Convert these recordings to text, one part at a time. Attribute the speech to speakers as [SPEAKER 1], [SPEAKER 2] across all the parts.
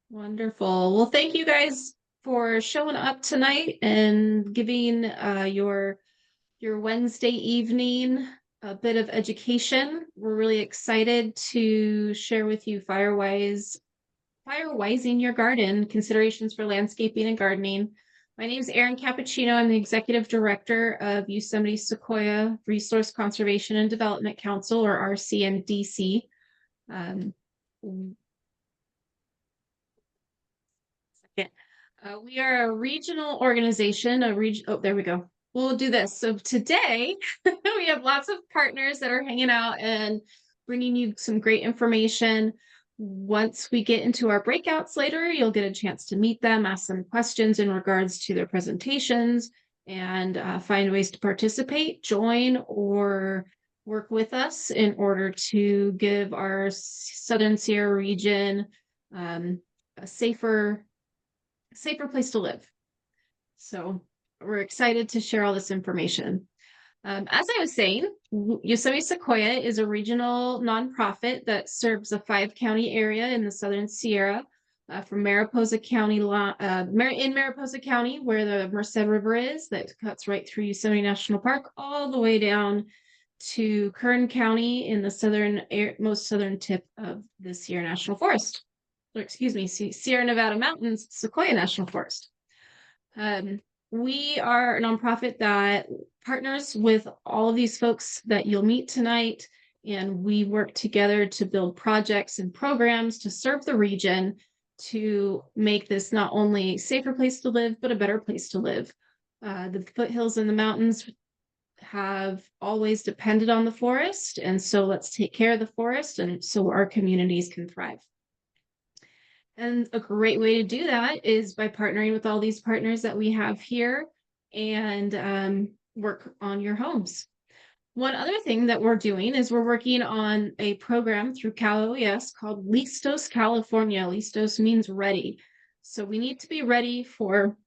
[SPEAKER 1] Wonderful. Well, thank you guys for showing up tonight and giving your Wednesday evening a bit of education. We're really excited to share with you Firewising Your Garden, Considerations for Landscaping and Gardening. My name is Erin Cappuccino. I'm the Executive Director of Yosemite Sequoia Resource Conservation and Development Council, or RCNDC. We are a regional organization, oh, there we go. We'll do this. So today we have lots of partners that are hanging out and bringing you some great information. Once we get into our breakouts later, you'll get a chance to meet them, ask them questions in regards to their presentations, and find ways to participate, join, or work with us in order to give our Southern Sierra region a safer place to live. So we're excited to share all this information. As I was saying, Yosemite Sequoia is a regional nonprofit that serves a 5-county area in the Southern Sierra, from Mariposa County, in Mariposa County, where the Merced River is, that cuts right through Yosemite National Park, all the way down to Kern County in the most southern tip of the Sierra National Forest. Or excuse me, Sierra Nevada Mountains, Sequoia National Forest. We are a nonprofit that partners with all of these folks that you'll meet tonight, and we work together to build projects and programs to serve the region to make this not only a safer place to live, but a better place to live. The foothills and the mountains have always depended on the forest, and so let's take care of the forest and so our communities can thrive. And a great way to do that is by partnering with all these partners that we have here and work on your homes. One other thing that we're doing is we're working on a program through Cal OES called Listos California. Listos means ready. So we need to be ready for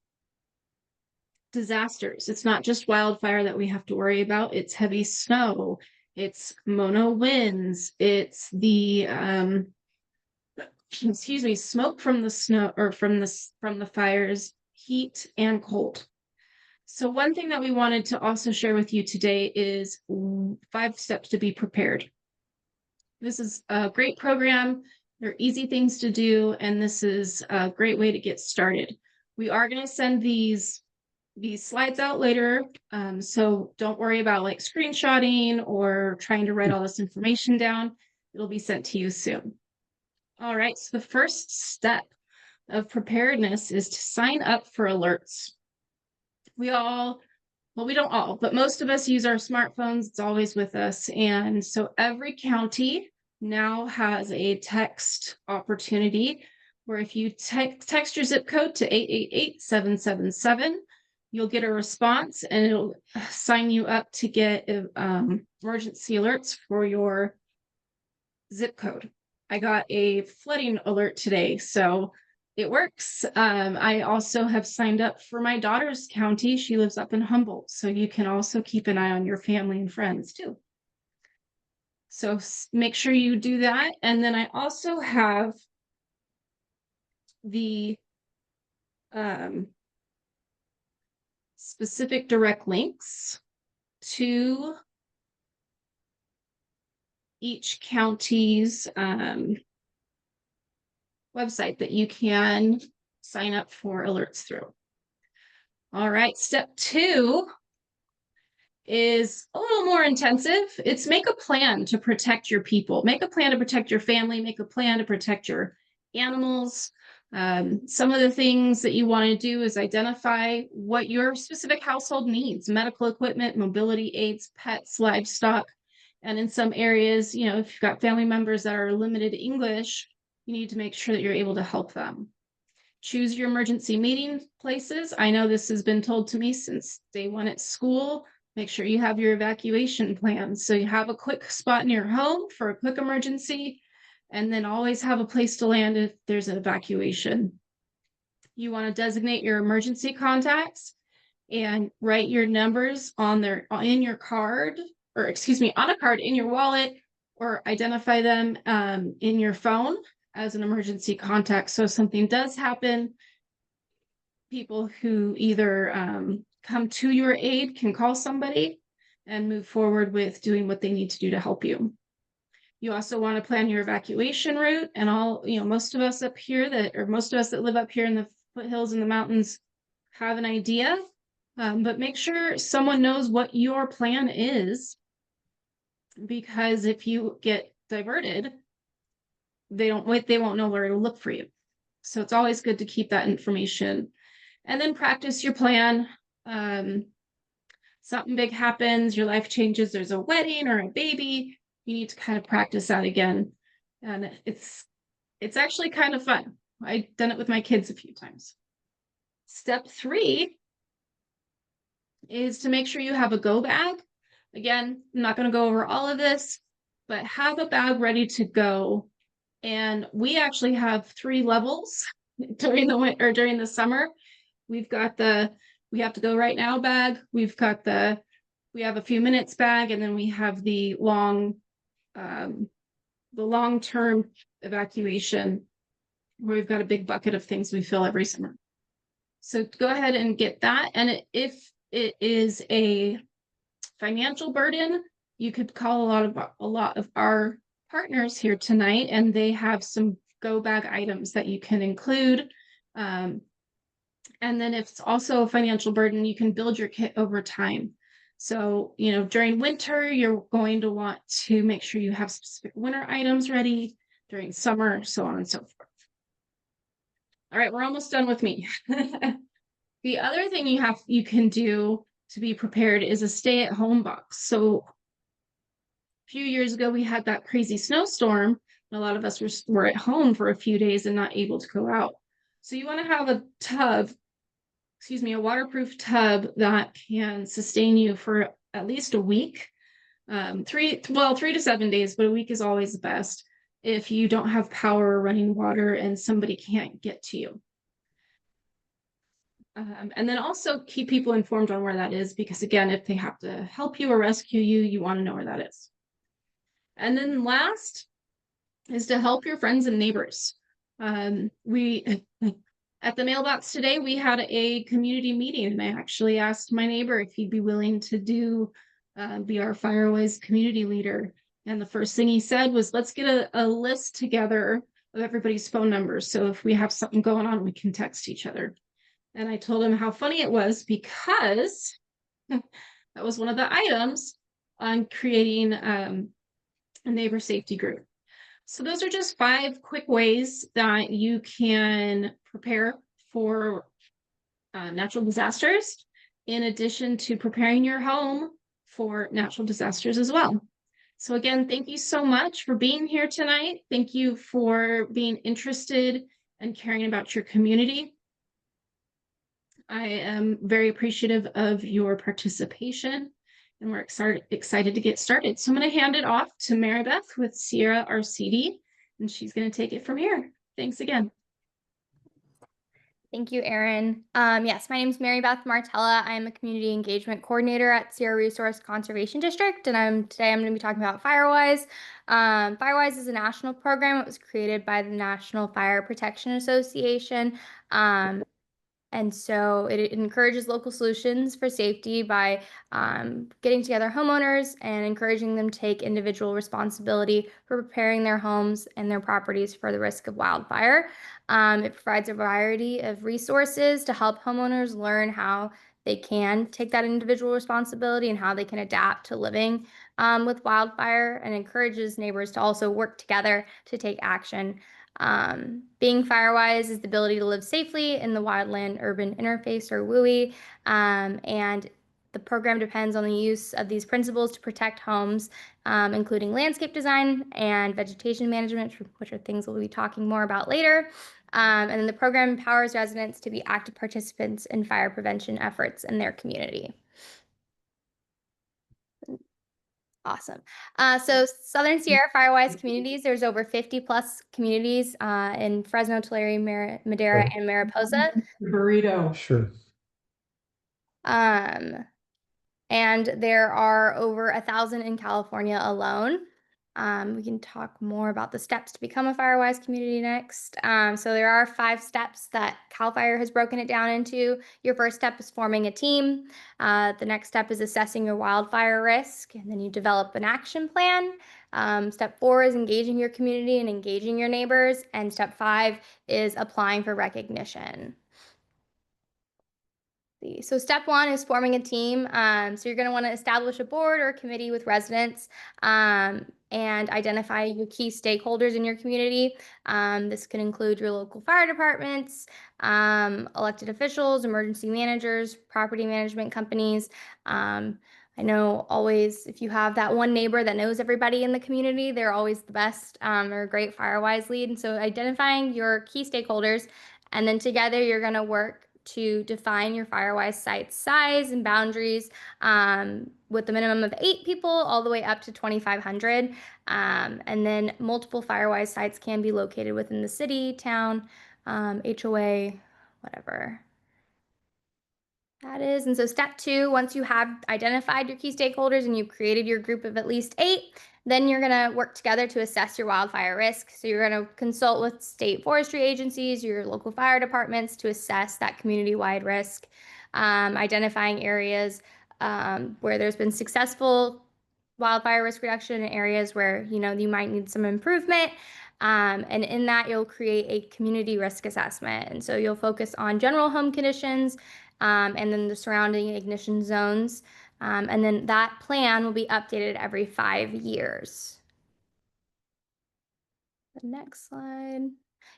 [SPEAKER 1] disasters. It's not just wildfire that we have to worry about. It's heavy snow. It's mono winds. It's the smoke from the snow or from the fires, heat and cold. So one thing that we wanted to also share with you today is 5 steps to be prepared. This is a great program. They're easy things to do, and this is a great way to get started. We are going to send these slides out later, so don't worry about like screenshotting or trying to write all this information down. It'll be sent to you soon. All right, so the first step of preparedness is to sign up for alerts. We don't all, but most of us use our smartphones. It's always with us. And so every county now has a text opportunity where if you text your zip code to 888-777, you'll get a response and it'll sign you up to get emergency alerts for your zip code. I got a flooding alert today, so it works. I also have signed up for my daughter's county. She lives up in Humboldt, so you can also keep an eye on your family and friends too. So make sure you do that. And then I also have the specific direct links to each county's website that you can sign up for alerts through. All right, step 2 is a little more intensive. It's make a plan to protect your people. Make a plan to protect your family. Make a plan to protect your animals. Some of the things that you want to do is identify what your specific household needs: medical equipment, mobility aids, pets, livestock. And in some areas, if you've got family members that are limited English, you need to make sure that you're able to help them. Choose your emergency meeting places. I know this has been told to me since day 1 at school. Make sure you have your evacuation plans. So you have a quick spot in your home for a quick emergency, and then always have a place to land if there's an evacuation. You want to designate your emergency contacts and write your numbers on your card, or excuse me, on a card in your wallet, or identify them in your phone. as an emergency contact. So if something does happen, people who either come to your aid can call somebody and move forward with doing what they need to do to help you. You also want to plan your evacuation route, and most of us up here most of us that live up here in the foothills and the mountains have an idea, but make sure someone knows what your plan is, because if you get diverted, they won't know where to look for you. So it's always good to keep that information, and then practice your plan. Something big happens, your life changes, there's a wedding or a baby, you need to kind of practice that again. And it's actually kind of fun. I've done it with my kids a few times. Step 3 is to make sure you have a go bag. Again, I'm not going to go over all of this, but have a bag ready to go. And we actually have 3 levels during the winter or during the summer. We've got the we have to go right now bag. We've got we have a few minutes bag, and then we have the long-term evacuation, where we've got a big bucket of things we fill every summer. So go ahead and get that. And if it is a financial burden, you could call a lot of our partners here tonight, and they have some go bag items that you can include. And then if it's also a financial burden, you can build your kit over time. So, during winter, you're going to want to make sure you have specific winter items ready, during summer, so on and so forth. All right, we're almost done with me. The other thing you can do to be prepared is a stay-at-home box. So a few years ago, we had that crazy snowstorm, and a lot of us were at home for a few days and not able to go out. So you want to have a waterproof tub that can sustain you for at least a week. 3 to 7 days, but a week is always the best if you don't have power or running water and somebody can't get to you. And then also keep people informed on where that is, because again, if they have to help you or rescue you, you want to know where that is. And then last is to help your friends and neighbors. At the mailbox today, we had a community meeting, and I actually asked my neighbor if he'd be willing to be our Firewise community leader. And the first thing he said was, let's get a list together of everybody's phone numbers, so if we have something going on, we can text each other. And I told him how funny it was, because that was one of the items on creating a neighbor safety group. So those are just 5 quick ways that you can prepare for natural disasters, in addition to preparing your home for natural disasters as well. So again, thank you so much for being here tonight. Thank you for being interested and caring about your community. I am very appreciative of your participation, and we're excited to get started. So I'm going to hand it off to Maribeth with Sierra RCD, and she's going to take it from here. Thanks again.
[SPEAKER 2] Thank you, Erin. Yes, my name is Maribeth Martella. I am a community engagement coordinator at Sierra Resource Conservation District, and today I'm going to be talking about Firewise. Firewise is a national program. It was created by the National Fire Protection Association. And so it encourages local solutions for safety by getting together homeowners and encouraging them to take individual responsibility for preparing their homes and their properties for the risk of wildfire. It provides a variety of resources to help homeowners learn how they can take that individual responsibility and how they can adapt to living with wildfire, and encourages neighbors to also work together to take action. Being Firewise is the ability to live safely in the wildland-urban interface, or WUI, and the program depends on the use of these principles to protect homes, including landscape design and vegetation management, which are things we'll be talking more about later. And then the program empowers residents to be active participants in fire prevention efforts in their community. Awesome. So Southern Sierra Firewise communities, there's over 50 plus communities in Fresno, Tulare, Madera, and Mariposa.
[SPEAKER 3] Burrito. Sure.
[SPEAKER 2] And there are over 1,000 in California alone. We can talk more about the steps to become a Firewise community next. So there are 5 steps that CAL FIRE has broken it down into. Your first step is forming a team. The next step is assessing your wildfire risk, and then you develop an action plan. Step 4 is engaging your community and engaging your neighbors, and step 5 is applying for recognition. So step 1 is forming a team. So you're going to want to establish a board or a committee with residents and identify your key stakeholders in your community. This can include your local fire departments, elected officials, emergency managers, property management companies. I know always if you have that one neighbor that knows everybody in the community, they're always the best or a great Firewise lead. And so identifying your key stakeholders, and then together you're going to work to define your Firewise site's size and boundaries with the minimum of 8 people all the way up to 2,500. And then multiple Firewise sites can be located within the city, town, HOA, whatever that is. And so step 2, once you have identified your key stakeholders and you've created your group of at least 8, then you're going to work together to assess your wildfire risk. So you're going to consult with state forestry agencies, your local fire departments to assess that community-wide risk, identifying areas where there's been successful wildfire risk reduction and areas where you might need some improvement. And in that, you'll create a community risk assessment. And so you'll focus on general home conditions and then the surrounding ignition zones. And then that plan will be updated every 5 years. The next slide.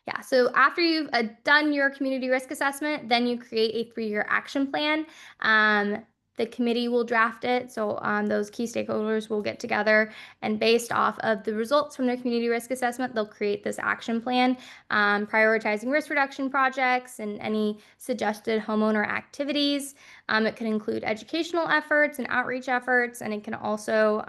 [SPEAKER 2] Yeah, so after you've done your community risk assessment, then you create a 3-year action plan. The committee will draft it, so those key stakeholders will get together, and based off of the results from their community risk assessment, they'll create this action plan, prioritizing risk reduction projects and any suggested homeowner activities. It can include educational efforts and outreach efforts, and it can also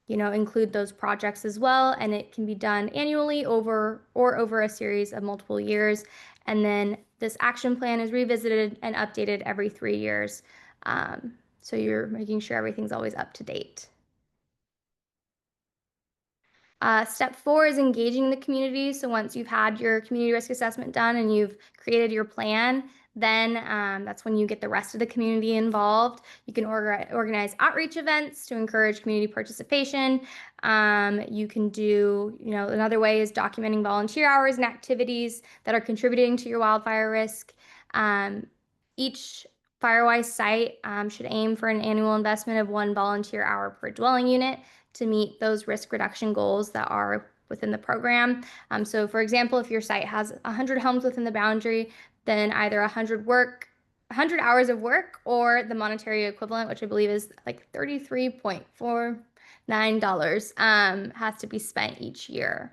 [SPEAKER 2] include those projects as well, and it can be done annually over a series of multiple years. And then this action plan is revisited and updated every 3 years. So you're making sure everything's always up to date. Step 4 is engaging the community. So once you've had your community risk assessment done and you've created your plan, then that's when you get the rest of the community involved. You can organize outreach events to encourage community participation. You can do, another way is documenting volunteer hours and activities that are contributing to your wildfire risk. Each Firewise site should aim for an annual investment of 1 volunteer hour per dwelling unit to meet those risk reduction goals that are within the program. So for example, if your site has 100 homes within the boundary, then either 100 hours of work or the monetary equivalent, which I believe is like $33.49, has to be spent each year.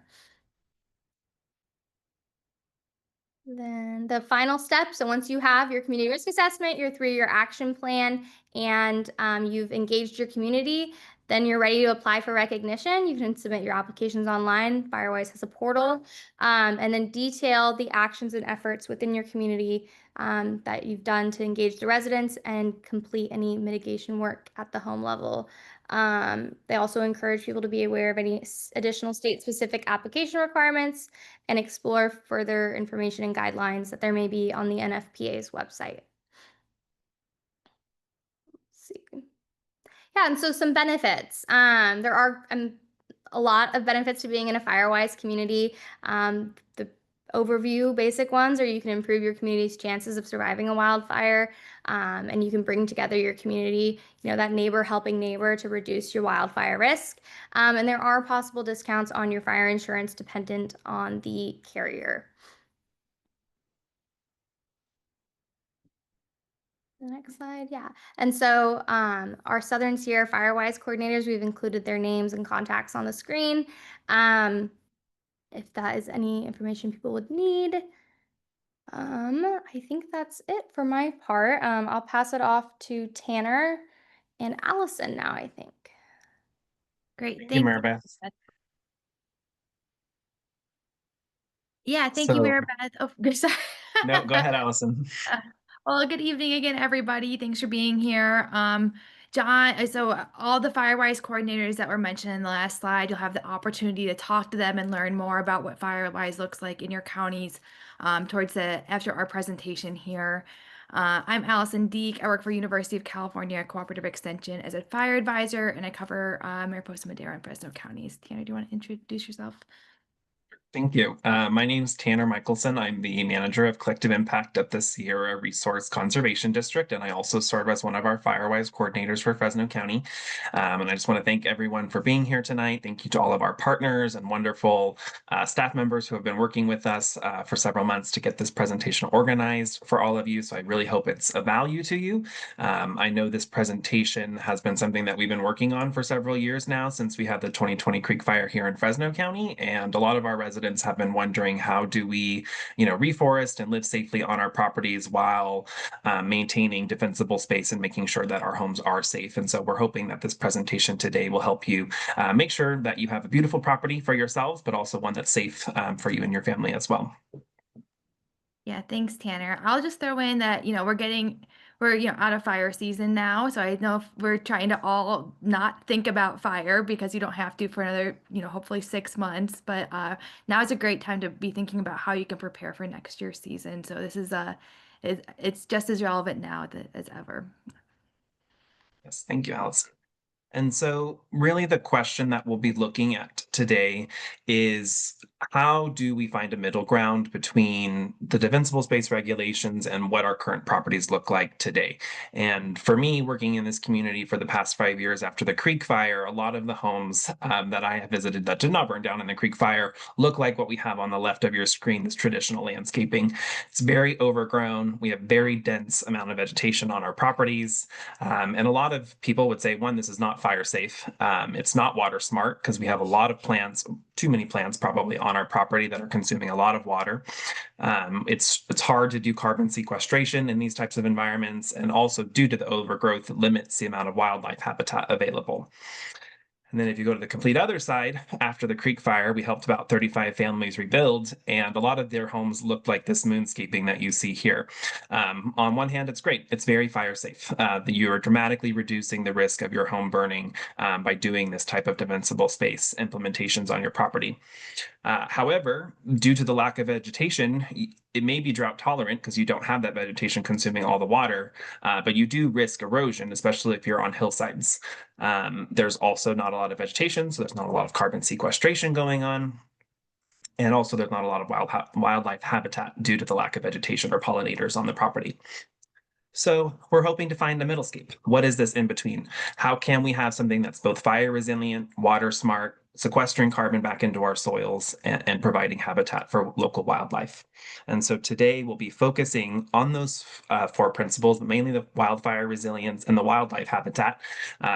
[SPEAKER 2] Then the final step, so once you have your community risk assessment, your 3-year action plan, and you've engaged your community, then you're ready to apply for recognition. You can submit your applications online. Firewise has a portal, and then detail the actions and efforts within your community that you've done to engage the residents and complete any mitigation work at the home level. They also encourage people to be aware of any additional state-specific application requirements and explore further information and guidelines that there may be on the NFPA's website. Let's see. Yeah, and so some benefits. There are a lot of benefits to being in a Firewise community. The overview basic ones are you can improve your community's chances of surviving a wildfire, and you can bring together your community, that neighbor helping neighbor to reduce your wildfire risk. And there are possible discounts on your fire insurance dependent on the carrier. The next slide, yeah. And so our Southern Sierra Firewise coordinators, we've included their names and contacts on the screen. If that is any information people would need. I think that's it for my part. I'll pass it off to Tanner and Allison now, I think.
[SPEAKER 4] Great.
[SPEAKER 5] Thank you, Maribeth.
[SPEAKER 4] Yeah, thank you, Maribeth. Oh, sorry.
[SPEAKER 5] No, go ahead, Allison.
[SPEAKER 4] Well, good evening again, everybody. Thanks for being here. John, so all the Firewise coordinators that were mentioned in the last slide, you'll have the opportunity to talk to them and learn more about what Firewise looks like in your counties after our presentation here. I'm Alison Deak. I work for University of California Cooperative Extension as a fire advisor, and I cover Mariposa, Madera, and Fresno counties. Tanner, do you want to introduce yourself?
[SPEAKER 5] Thank you. My name is Tanner Michaelson. I'm the manager of collective impact at the Sierra Resource Conservation District, and I also serve as one of our Firewise coordinators for Fresno County. And I just want to thank everyone for being here tonight. Thank you to all of our partners and wonderful staff members who have been working with us for several months to get this presentation organized for all of you. So I really hope it's of value to you. I know this presentation has been something that we've been working on for several years now since we had the 2020 Creek Fire here in Fresno County, and a lot of our residents have been wondering, how do we, reforest and live safely on our properties while maintaining defensible space and making sure that our homes are safe. And so we're hoping that this presentation today will help you make sure that you have a beautiful property for yourselves, but also one that's safe for you and your family as well.
[SPEAKER 4] Yeah, thanks, Tanner. I'll just throw in that, we're out of fire season now. So I know we're trying to all not think about fire because you don't have to for another, hopefully 6 months. But now is a great time to be thinking about how you can prepare for next year's season. So this is it's just as relevant now as ever.
[SPEAKER 5] Yes, thank you, Alison. And so really the question that we'll be looking at today is, how do we find a middle ground between the defensible space regulations and what our current properties look like today? And for me, working in this community for the past 5 years after the Creek Fire, a lot of the homes that I have visited that did not burn down in the Creek Fire look like what we have on the left of your screen, this traditional landscaping. It's very overgrown. We have very dense amount of vegetation on our properties. And a lot of people would say, one, this is not fire safe. It's not water smart because we have a lot of plants, too many plants probably on our property that are consuming a lot of water. It's hard to do carbon sequestration in these types of environments, and also due to the overgrowth, it limits the amount of wildlife habitat available. And then if you go to the complete other side, after the Creek Fire, we helped about 35 families rebuild, and a lot of their homes looked like this moonscaping that you see here. On one hand, it's great. It's very fire safe. You are dramatically reducing the risk of your home burning by doing this type of defensible space implementations on your property. However, due to the lack of vegetation, it may be drought tolerant because you don't have that vegetation consuming all the water, but you do risk erosion, especially if you're on hillsides. There's also not a lot of vegetation, so there's not a lot of carbon sequestration going on. And also there's not a lot of wildlife habitat due to the lack of vegetation or pollinators on the property. So we're hoping to find a middle scape. What is this in between? How can we have something that's both fire resilient, water smart, sequestering carbon back into our soils, and providing habitat for local wildlife? And so today we'll be focusing on those 4 principles, but mainly the wildfire resilience and the wildlife habitat,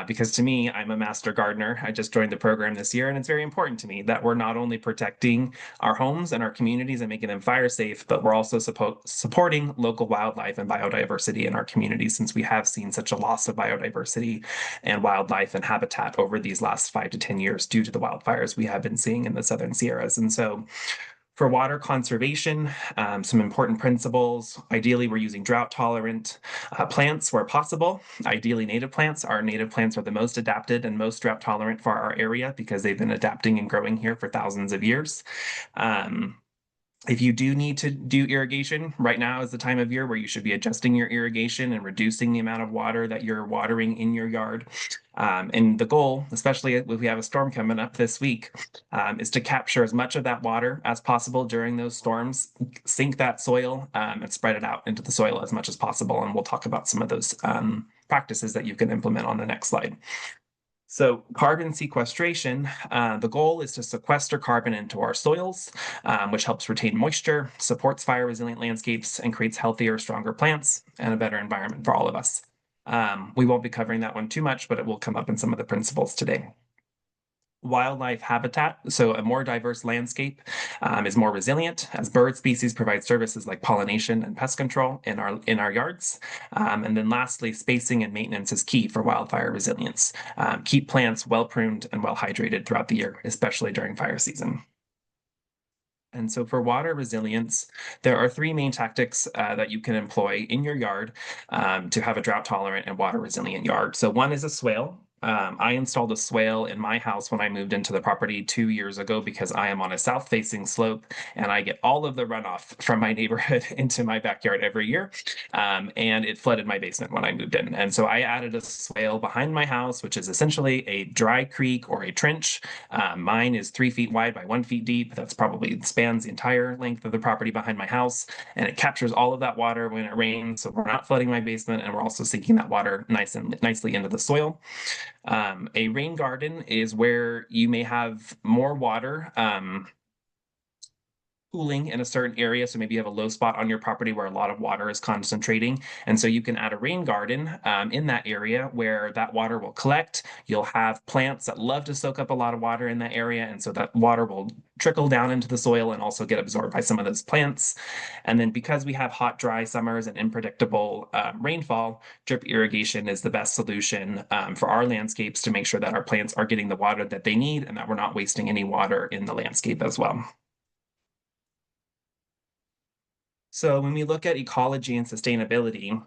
[SPEAKER 5] because to me, I'm a master gardener. I just joined the program this year, and it's very important to me that we're not only protecting our homes and our communities and making them fire safe, but we're also supporting local wildlife and biodiversity in our communities, since we have seen such a loss of biodiversity and wildlife and habitat over these last 5 to 10 years due to the wildfires we have been seeing in the Southern Sierras. And so for water conservation, some important principles. Ideally, we're using drought-tolerant plants where possible. Ideally, native plants. Our native plants are the most adapted and most drought-tolerant for our area because they've been adapting and growing here for thousands of years. If you do need to do irrigation, right now is the time of year where you should be adjusting your irrigation and reducing the amount of water that you're watering in your yard. And the goal, especially if we have a storm coming up this week, is to capture as much of that water as possible during those storms, sink that soil, and spread it out into the soil as much as possible. And we'll talk about some of those practices that you can implement on the next slide. So carbon sequestration, the goal is to sequester carbon into our soils, which helps retain moisture, supports fire-resilient landscapes, and creates healthier, stronger plants and a better environment for all of us. We won't be covering that one too much, but it will come up in some of the principles today. Wildlife habitat, so a more diverse landscape is more resilient, as bird species provide services like pollination and pest control in our yards. And then lastly, spacing and maintenance is key for wildfire resilience. Keep plants well pruned and well hydrated throughout the year, especially during fire season. And so for water resilience, there are three main tactics that you can employ in your yard to have a drought tolerant and water resilient yard. So one is a swale. I installed a swale in my house when I moved into the property 2 years ago because I am on a south facing slope and I get all of the runoff from my neighborhood into my backyard every year. And it flooded my basement when I moved in. And so I added a swale behind my house, which is essentially a dry creek or a trench. Mine is 3 feet wide by 1 feet deep. That's probably spans the entire length of the property behind my house. And it captures all of that water when it rains. So we're not flooding my basement and we're also sinking that water nicely into the soil. A rain garden is where you may have more water pooling in a certain area. So maybe you have a low spot on your property where a lot of water is concentrating. And so you can add a rain garden in that area where that water will collect. You'll have plants that love to soak up a lot of water in that area. And so that water will trickle down into the soil and also get absorbed by some of those plants. And then because we have hot, dry summers and unpredictable rainfall, drip irrigation is the best solution for our landscapes to make sure that our plants are getting the water that they need and that we're not wasting any water in the landscape as well. So when we look at ecology and sustainability,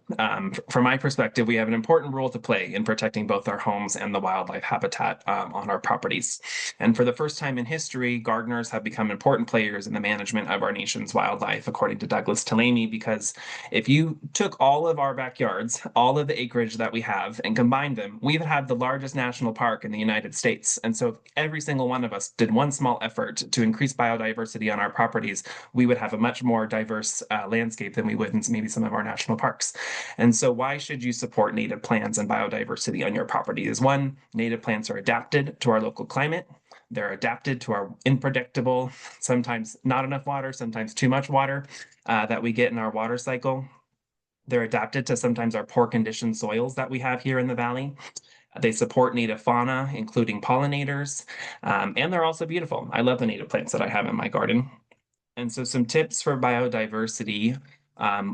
[SPEAKER 5] from my perspective, we have an important role to play in protecting both our homes and the wildlife habitat on our properties. And for the first time in history, gardeners have become important players in the management of our nation's wildlife, according to Douglas Tillamy, because if you took all of our backyards, all of the acreage that we have, and combined them, we would have the largest national park in the United States. And so if every single one of us did one small effort to increase biodiversity on our properties, we would have a much more diverse landscape than we would in maybe some of our national parks. And so why should you support native plants and biodiversity on your property? Is one, native plants are adapted to our local climate. They're adapted to our unpredictable, sometimes not enough water, sometimes too much water that we get in our water cycle. They're adapted to sometimes our poor conditioned soils that we have here in the valley. They support native fauna, including pollinators, and they're also beautiful. I love the native plants that I have in my garden. And so some tips for biodiversity.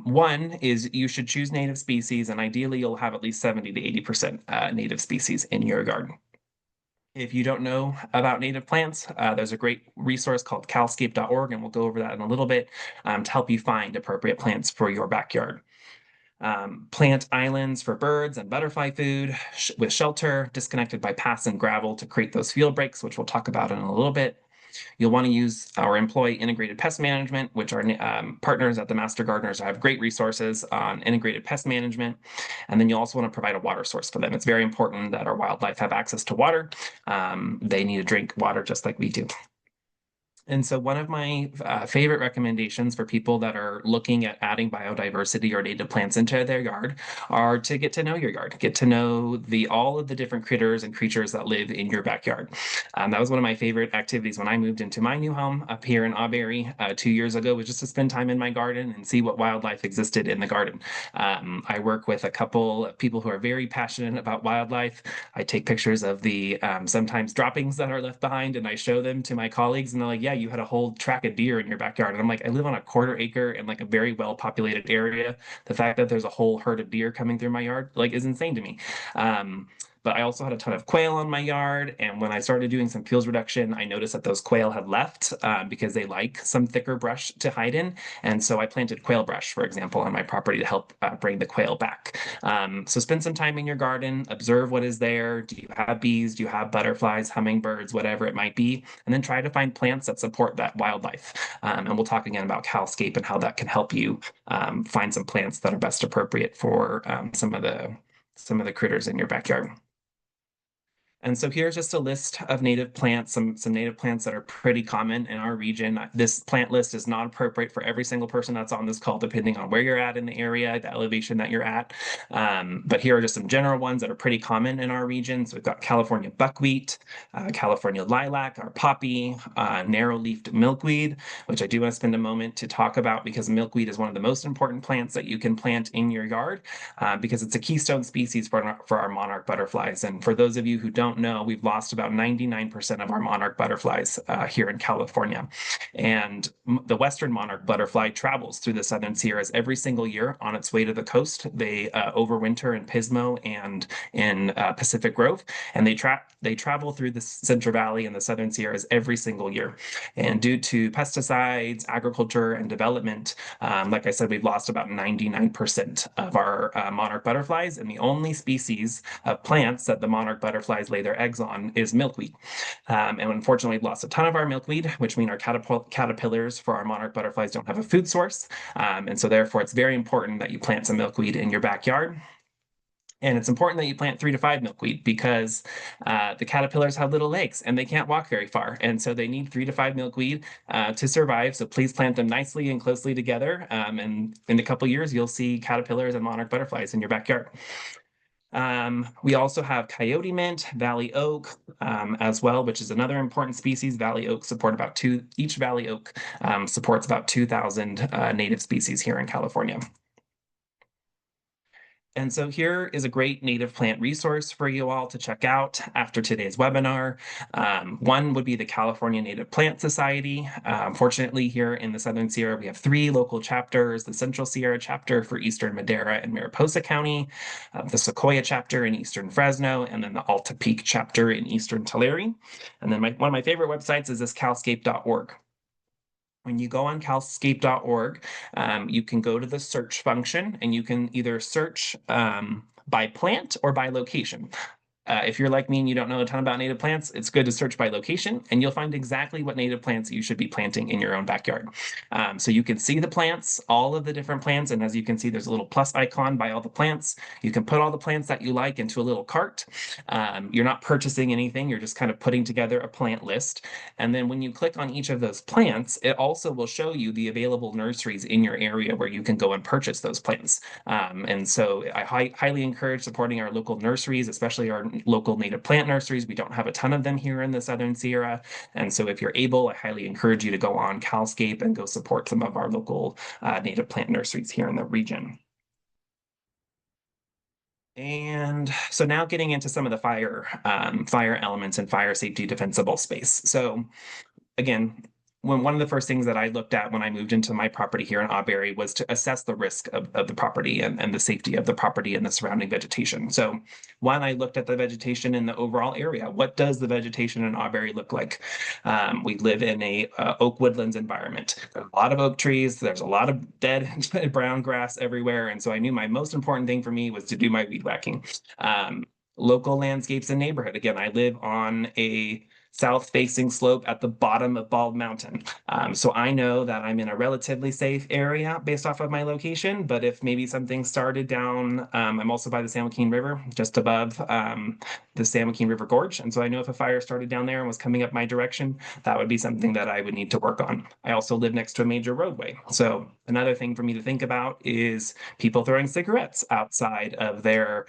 [SPEAKER 5] One is you should choose native species, and ideally you'll have at least 70 to 80% native species in your garden. If you don't know about native plants, there's a great resource called calscape.org, and we'll go over that in a little bit to help you find appropriate plants for your backyard. Plant islands for birds and butterfly food with shelter, disconnected by paths and gravel to create those field breaks, which we'll talk about in a little bit. You'll want to use or employ integrated pest management, which our partners at the Master Gardeners have great resources on integrated pest management. And then you also want to provide a water source for them. It's very important that our wildlife have access to water. They need to drink water just like we do. And so one of my favorite recommendations for people that are looking at adding biodiversity or native plants into their yard are to get to know your yard, get to know all of the different critters and creatures that live in your backyard. That was one of my favorite activities when I moved into my new home up here in Auberry 2 years ago, was just to spend time in my garden and see what wildlife existed in the garden. I work with a couple of people who are very passionate about wildlife. I take pictures of the sometimes droppings that are left behind and I show them to my colleagues and they're like, yeah, you had a whole track of deer in your backyard. And I'm like, I live on a 1/4 acre in like a very well populated area. The fact that there's a whole herd of deer coming through my yard like is insane to me. But I also had a ton of quail on my yard. And when I started doing some fuels reduction, I noticed that those quail had left because they like some thicker brush to hide in. And so I planted quail brush, for example, on my property to help bring the quail back. So spend some time in your garden, observe what is there. Do you have bees? Do you have butterflies, hummingbirds, whatever it might be? And then try to find plants that support that wildlife. And we'll talk again about Calscape and how that can help you find some plants that are best appropriate for some of the critters in your backyard. And so here's just a list of native plants, some native plants that are pretty common in our region. This plant list is not appropriate for every single person that's on this call, depending on where you're at in the area, the elevation that you're at. But here are just some general ones that are pretty common in our region. So we've got California buckwheat, California lilac, our poppy, narrow-leafed milkweed, which I do want to spend a moment to talk about because milkweed is one of the most important plants that you can plant in your yard because it's a keystone species for our monarch butterflies. And for those of you who don't don't know, we've lost about 99% of our monarch butterflies here in California. And the western monarch butterfly travels through the Southern Sierras every single year on its way to the coast. They overwinter in Pismo and in Pacific Grove, and they travel through the Central Valley and the Southern Sierras every single year. And due to pesticides, agriculture, and development, like I said, we've lost about 99% of our monarch butterflies, and the only species of plants that the monarch butterflies lay their eggs on is milkweed. And unfortunately, we've lost a ton of our milkweed, which means our caterpillars for our monarch butterflies don't have a food source. And so therefore, it's very important that you plant some milkweed in your backyard. And it's important that you plant 3 to 5 milkweed because the caterpillars have little legs and they can't walk very far. And so they need 3 to 5 milkweed to survive. So please plant them nicely and closely together. And in a couple years, you'll see caterpillars and monarch butterflies in your backyard. We also have coyote mint, valley oak as well, which is another important species. Valley oak support each valley oak supports about 2,000 native species here in California. And so here is a great native plant resource for you all to check out after today's webinar. One would be the California Native Plant Society. Fortunately, here in the Southern Sierra, we have 3 local chapters: the Central Sierra chapter for Eastern Madera and Mariposa County, the Sequoia chapter in Eastern Fresno, and then the Alta Peak chapter in Eastern Tulare. And then one of my favorite websites is this calscape.org. When you go on calscape.org, you can go to the search function and you can either search by plant or by location. If you're like me and you don't know a ton about native plants, it's good to search by location, and you'll find exactly what native plants you should be planting in your own backyard. So you can see the plants, all of the different plants, and as you can see, there's a little plus icon by all the plants. You can put all the plants that you like into a little cart. You're not purchasing anything, you're just kind of putting together a plant list. And then when you click on each of those plants, it also will show you the available nurseries in your area where you can go and purchase those plants. And so I highly encourage supporting our local nurseries, especially our local native plant nurseries. We don't have a ton of them here in the Southern Sierra. And so if you're able, I highly encourage you to go on Calscape and go support some of our local native plant nurseries here in the region. And so now getting into some of the fire elements and fire safety defensible space. So again, one of the first things that I looked at when I moved into my property here in Auberry was to assess the risk of the property and the safety of the property and the surrounding vegetation. So one, I looked at the vegetation in the overall area. What does the vegetation in Auberry look like? We live in a oak woodlands environment. There's a lot of oak trees. There's a lot of dead brown grass everywhere. And so I knew my most important thing for me was to do my weed whacking. Local landscapes and neighborhood. Again, I live on a south-facing slope at the bottom of Bald Mountain. So I know that I'm in a relatively safe area based off of my location, but if maybe something started down, I'm also by the San Joaquin River, just above the San Joaquin River Gorge. And so I know if a fire started down there and was coming up my direction, that would be something that I would need to work on. I also live next to a major roadway. So another thing for me to think about is people throwing cigarettes outside of their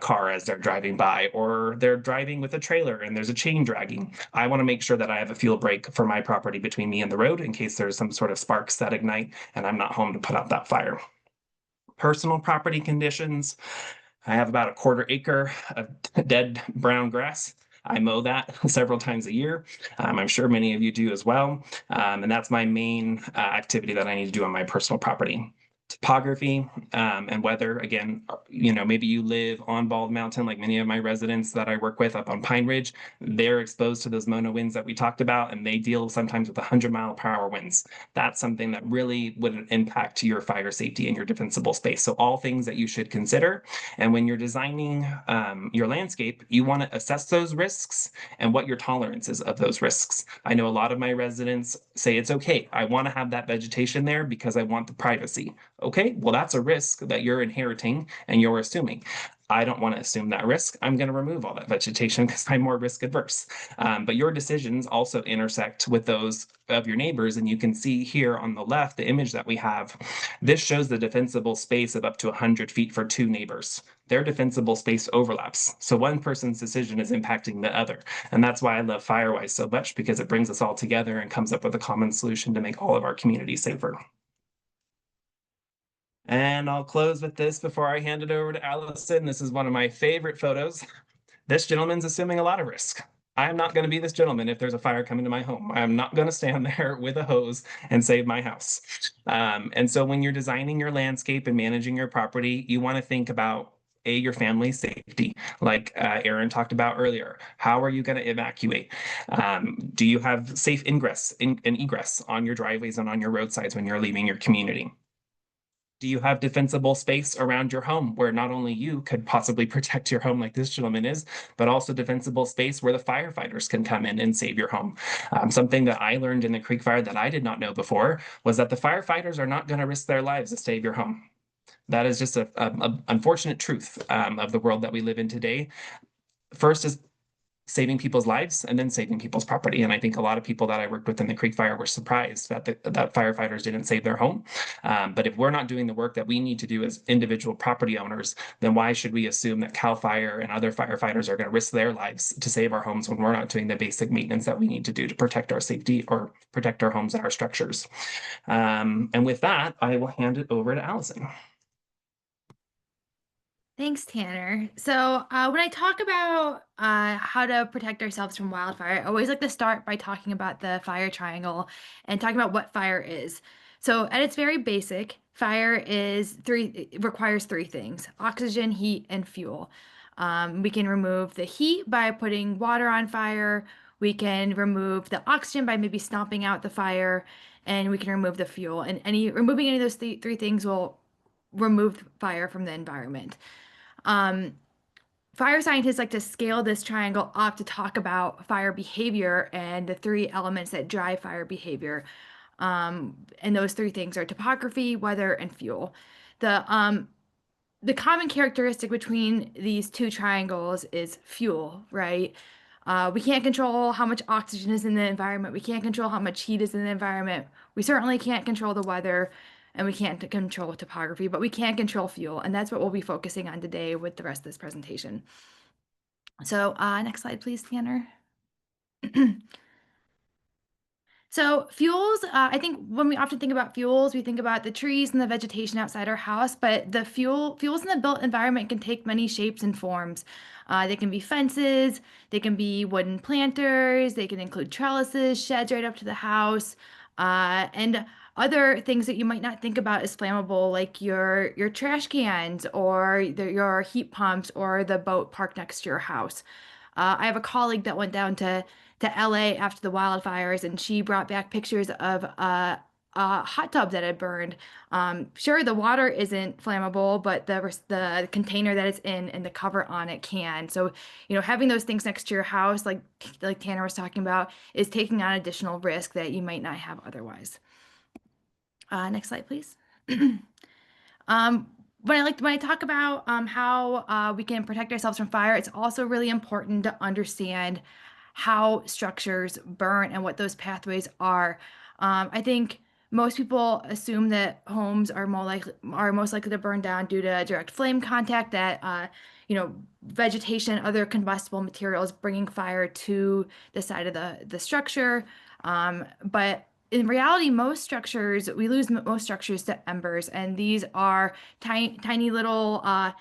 [SPEAKER 5] car as they're driving by, or they're driving with a trailer and there's a chain dragging. I want to make sure that I have a fuel break for my property between me and the road in case there's some sort of sparks that ignite and I'm not home to put out that fire. Personal property conditions. I have about a 1/4 acre of dead brown grass. I mow that several times a year. I'm sure many of you do as well. And that's my main activity that I need to do on my personal property. Topography and weather. Again, maybe you live on Bald Mountain like many of my residents that I work with up on Pine Ridge. They're exposed to those Mona winds that we talked about, and they deal sometimes with 100-mile-per-hour winds. That's something that really would impact your fire safety and your defensible space. So all things that you should consider. And when you're designing your landscape, you want to assess those risks and what your tolerance is of those risks. I know a lot of my residents say it's okay. I want to have that vegetation there because I want the privacy. Okay, well, that's a risk that you're inheriting and you're assuming. I don't want to assume that risk. I'm going to remove all that vegetation because I'm more risk adverse. But your decisions also intersect with those of your neighbors. And you can see here on the left, the image that we have, this shows the defensible space of up to 100 feet for 2 neighbors. Their defensible space overlaps. So one person's decision is impacting the other. And that's why I love Firewise so much, because it brings us all together and comes up with a common solution to make all of our communities safer. And I'll close with this before I hand it over to Allison. This is one of my favorite photos. This gentleman's assuming a lot of risk. I'm not going to be this gentleman if there's a fire coming to my home. I'm not going to stand there with a hose and save my house. And so when you're designing your landscape and managing your property, you want to think about your family's safety, like Aaron talked about earlier. How are you going to evacuate? Do you have safe ingress and egress on your driveways and on your roadsides when you're leaving your community? Do you have defensible space around your home where not only you could possibly protect your home like this gentleman is, but also defensible space where the firefighters can come in and save your home? Something that I learned in the Creek Fire that I did not know before was that the firefighters are not going to risk their lives to save your home. That is just a unfortunate truth of the world that we live in today. First is saving people's lives and then saving people's property. And I think a lot of people that I worked with in the Creek Fire were surprised that that firefighters didn't save their home. But if we're not doing the work that we need to do as individual property owners, then why should we assume that CAL FIRE and other firefighters are going to risk their lives to save our homes when we're not doing the basic maintenance that we need to do to protect our safety or protect our homes and our structures? And with that, I will hand it over to Alison.
[SPEAKER 4] Thanks, Tanner. So when I talk about how to protect ourselves from wildfire, I always like to start by talking about the fire triangle and talking about what fire is. So at its very basic, fire requires three things: oxygen, heat, and fuel. We can remove the heat by putting water on fire. We can remove the oxygen by maybe stomping out the fire, and we can remove the fuel. And removing any of those three things will remove fire from the environment. Fire scientists like to scale this triangle up to talk about fire behavior and the three elements that drive fire behavior. And those three things are topography, weather, and fuel. The common characteristic between these two triangles is fuel, right? We can't control how much oxygen is in the environment. We can't control how much heat is in the environment. We certainly can't control the weather, and we can't control topography, but we can control fuel. And that's what we'll be focusing on today with the rest of this presentation. So next slide, please, Tanner. So fuels, I think when we often think about fuels, we think about the trees and the vegetation outside our house, but the fuels in the built environment can take many shapes and forms. They can be fences, they can be wooden planters, they can include trellises, sheds right up to the house, and other things that you might not think about as flammable, like your trash cans or your heat pumps or the boat parked next to your house. I have a colleague that went down to LA after the wildfires, and she brought back pictures of a hot tub that had burned. Sure, the water isn't flammable, but the container that it's in and the cover on it can. So, having those things next to your house, like Tanner was talking about, is taking on additional risk that you might not have otherwise. Next slide, please. When I talk about how we can protect ourselves from fire, it's also really important to understand how structures burn and what those pathways are. I think most people assume that homes are most likely to burn down due to direct flame contact, that vegetation, other combustible materials bringing fire to the side of the structure. But in reality, we lose most structures to embers, and these are tiny little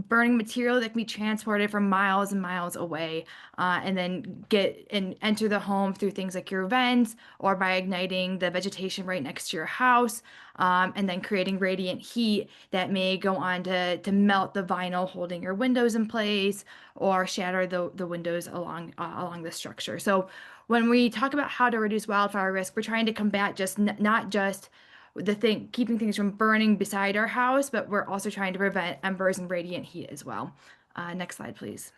[SPEAKER 4] burning material that can be transported from miles and miles away, and then enter the home through things like your vents or by igniting the vegetation right next to your house, and then creating radiant heat that may go on to melt the vinyl holding your windows in place or shatter the windows along the structure. So when we talk about how to reduce wildfire risk, we're trying to combat not just keeping things from burning beside our house, but we're also trying to prevent embers and radiant heat as well. Next slide, please.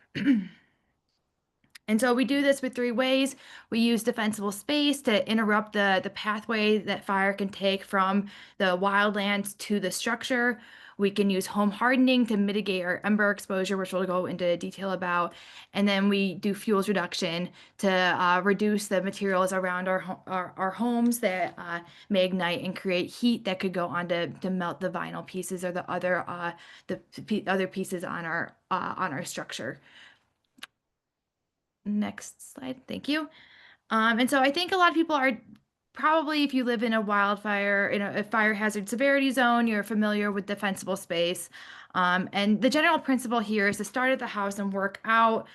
[SPEAKER 4] And so we do this with three ways. We use defensible space to interrupt the pathway that fire can take from the wildlands to the structure. We can use home hardening to mitigate our ember exposure, which we'll go into detail about. And then we do fuels reduction to reduce the materials around our homes that may ignite and create heat that could go on to melt the vinyl pieces or the other pieces on our structure. Next slide, thank you. And so I think a lot of people are probably, if you live in a wildfire, in a fire hazard severity zone, you're familiar with defensible space. And the general principle here is to start at the house and work out.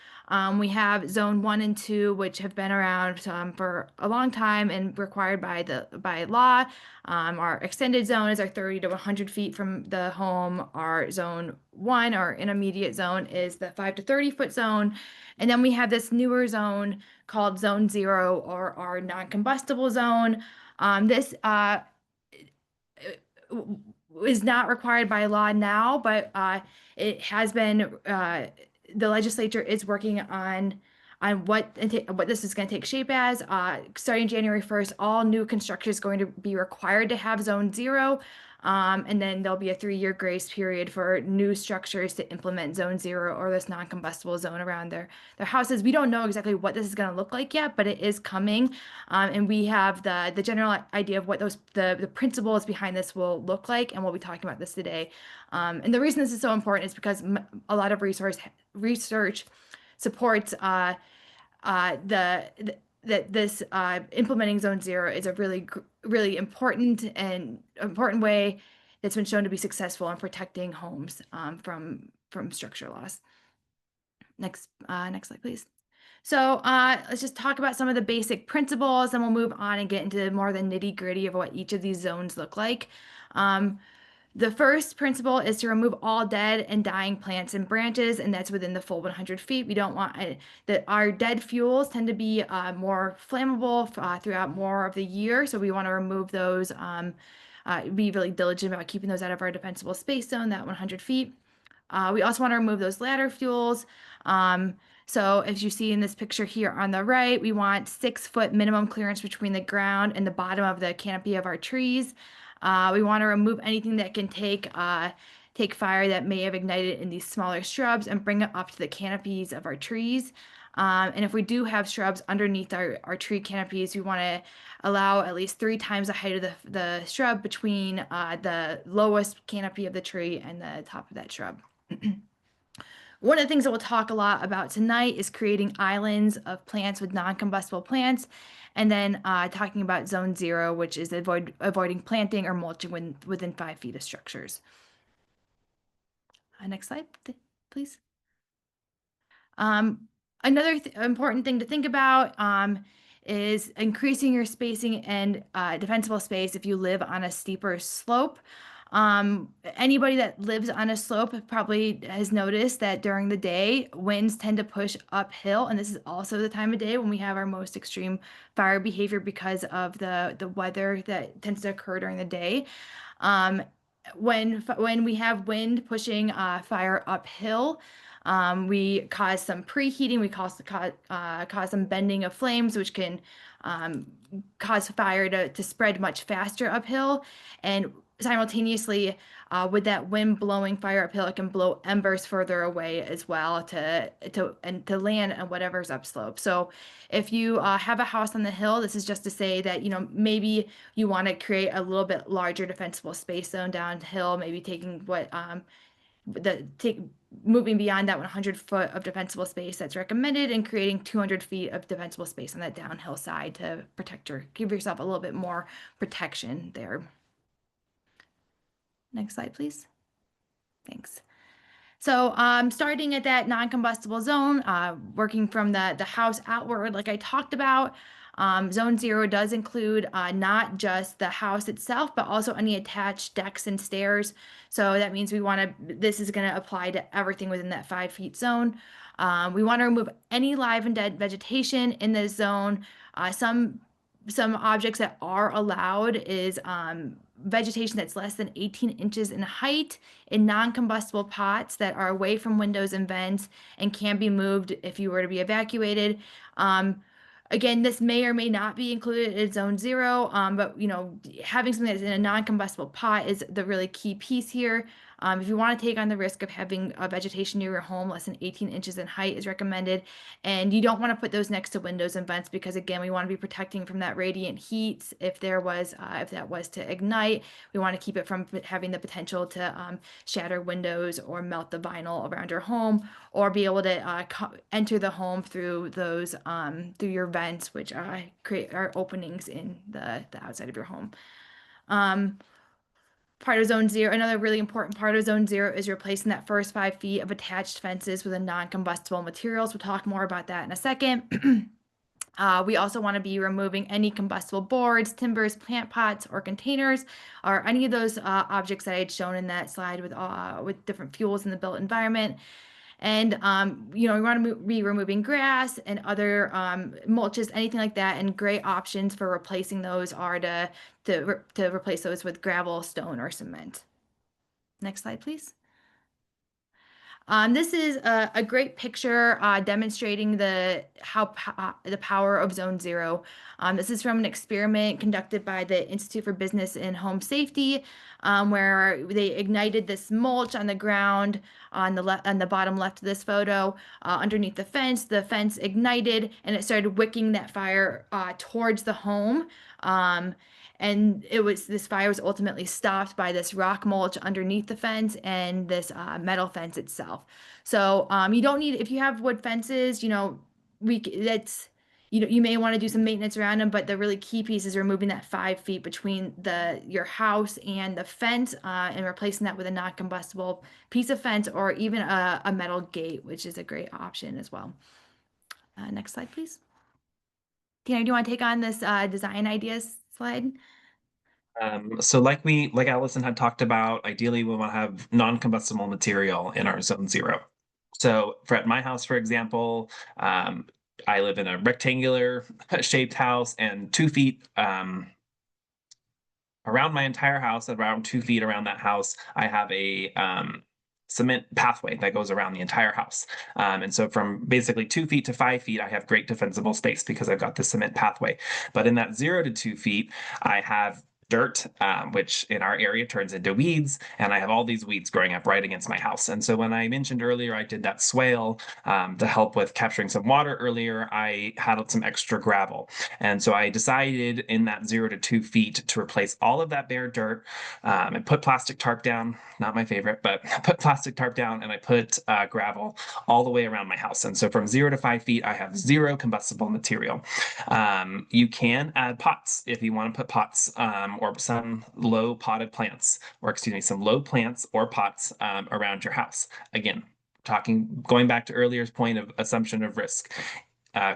[SPEAKER 4] We have zone 1 and 2, which have been around for a long time and required by law. Our extended zone is our 30 to 100 feet from the home. Our zone 1, our intermediate zone, is the 5 to 30-foot zone. And then we have this newer zone called zone 0, or our non-combustible zone. This is not required by law now, but it has been, the legislature is working on what this is going to take shape as. Starting January 1st, all new construction is going to be required to have zone 0. And then there'll be a 3-year grace period for new structures to implement zone 0 or this non-combustible zone around their houses. We don't know exactly what this is going to look like yet, but it is coming. And we have the general idea of what the principles behind this will look like, and we'll be talking about this today. And the reason this is so important is because a lot of research supports that this implementing zone 0 is a really important way that's been shown to be successful in protecting homes from structure loss. Next slide, please. So let's just talk about some of the basic principles, and we'll move on and get into more of the nitty-gritty of what each of these zones look like. The first principle is to remove all dead and dying plants and branches, and that's within the full 100 feet. We don't want that. Our dead fuels tend to be more flammable throughout more of the year, so we want to remove those. Be really diligent about keeping those out of our defensible space zone, that 100 feet. We also want to remove those ladder fuels. So as you see in this picture here on the right, we want 6-foot minimum clearance between the ground and the bottom of the canopy of our trees. We want to remove anything that can take fire that may have ignited in these smaller shrubs and bring it up to the canopies of our trees. And if we do have shrubs underneath our tree canopies, we want to allow at least 3 times the height of the shrub between the lowest canopy of the tree and the top of that shrub. One of the things that we'll talk a lot about tonight is creating islands of plants with non-combustible plants, and then talking about zone 0, which is avoiding planting or mulching within 5 feet of structures. Next slide, please. Another important thing to think about is increasing your spacing and defensible space if you live on a steeper slope. Anybody that lives on a slope probably has noticed that during the day, winds tend to push uphill, and this is also the time of day when we have our most extreme fire behavior because of the weather that tends to occur during the day. When we have wind pushing fire uphill, we cause some preheating, we cause some bending of flames, which can cause fire to spread much faster uphill. And simultaneously, with that wind blowing fire uphill, it can blow embers further away as well to land on whatever's upslope. So if you have a house on the hill, this is just to say that, maybe you want to create a little bit larger defensible space zone downhill, maybe taking moving beyond that 100 foot of defensible space that's recommended and creating 200 feet of defensible space on that downhill side to give yourself a little bit more protection there. Next slide, please. Thanks. So starting at that non-combustible zone, working from the house outward, like I talked about, zone 0 does include not just the house itself, but also any attached decks and stairs. So that means this is going to apply to everything within that 5 feet zone. We want to remove any live and dead vegetation in this zone. Some objects that are allowed is vegetation that's less than 18 inches in height in non-combustible pots that are away from windows and vents and can be moved if you were to be evacuated. Again, this may or may not be included in zone 0, but having something that's in a non-combustible pot is the really key piece here. If you want to take on the risk of having vegetation near your home less than 18 inches in height is recommended, and you don't want to put those next to windows and vents because, again, we want to be protecting from that radiant heat if that was to ignite. We want to keep it from having the potential to shatter windows or melt the vinyl around your home, or be able to enter the home through those through your vents, which create openings in the outside of your home. part of zone 0, another really important part of zone 0 is replacing that first 5 feet of attached fences with a non-combustible materials. We'll talk more about that in a second. We also want to be removing any combustible boards, timbers, plant pots, or containers, or any of those objects that I had shown in that slide with different fuels in the built environment. And, we want to be removing grass and other mulches, anything like that. And great options for replacing those are to replace those with gravel, stone, or cement. Next slide, please. This is a great picture demonstrating the power of Zone 0. This is from an experiment conducted by the Institute for Business and Home Safety, where they ignited this mulch on the ground on the bottom left of this photo underneath the fence. The fence ignited and it started wicking that fire towards the home. And this fire was ultimately stopped by this rock mulch underneath the fence and this metal fence itself. So you don't need, if you have wood fences, you may want to do some maintenance around them, but the really key piece is removing that 5 feet between your house and the fence and replacing that with a non-combustible piece of fence or even a metal gate, which is a great option as well. Next slide, please. Tanner, do you want to take on this design ideas slide?
[SPEAKER 5] So like Alison had talked about, ideally we want to have non-combustible material in our zone 0. So at my house, for example, I live in a rectangular shaped house, and 2 feet around my entire house, around 2 feet around that house, I have a cement pathway that goes around the entire house. And so from basically 2 feet to 5 feet, I have great defensible space because I've got the cement pathway. But in that 0 to 2 feet, I have dirt, which in our area turns into weeds, and I have all these weeds growing up right against my house. And so when I mentioned earlier I did that swale to help with capturing some water earlier, I had some extra gravel. And so I decided in that 0 to 2 feet to replace all of that bare dirt and put plastic tarp down, not my favorite, but put plastic tarp down, and I put gravel all the way around my house. And so from 0 to 5 feet, I have 0 combustible material. You can add pots if you want to put pots or some low potted plants, or excuse me, some low plants or pots around your house. Again, going back to earlier's point of assumption of risk.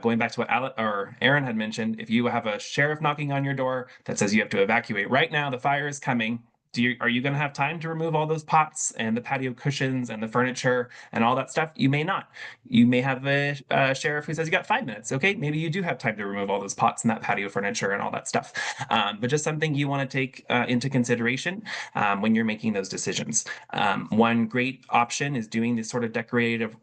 [SPEAKER 5] Going back to what Aaron had mentioned, if you have a sheriff knocking on your door that says you have to evacuate right now, the fire is coming, are you going to have time to remove all those pots and the patio cushions and the furniture and all that stuff? You may not. You may have a sheriff who says you got 5 minutes. Okay, maybe you do have time to remove all those pots and that patio furniture and all that stuff. But just something you want to take into consideration when you're making those decisions. One great option is doing this sort of decorative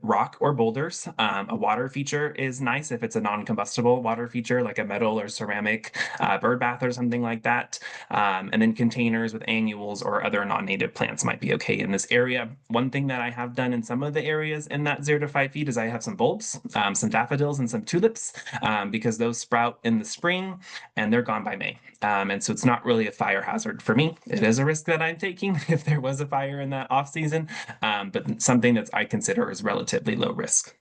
[SPEAKER 5] rock or boulders. A water feature is nice if it's a non-combustible water feature like a metal or ceramic bird bath or something like that. And then containers with annuals or other non-native plants might be okay in this area. One thing that I have done in some of the areas in that 0 to 5 feet is I have some bulbs, some daffodils and some tulips because those sprout in the spring and they're gone by May. And so it's not really a fire hazard for me. It is a risk that I'm taking if there was a fire in that off season, but something that I consider is relatively low risk.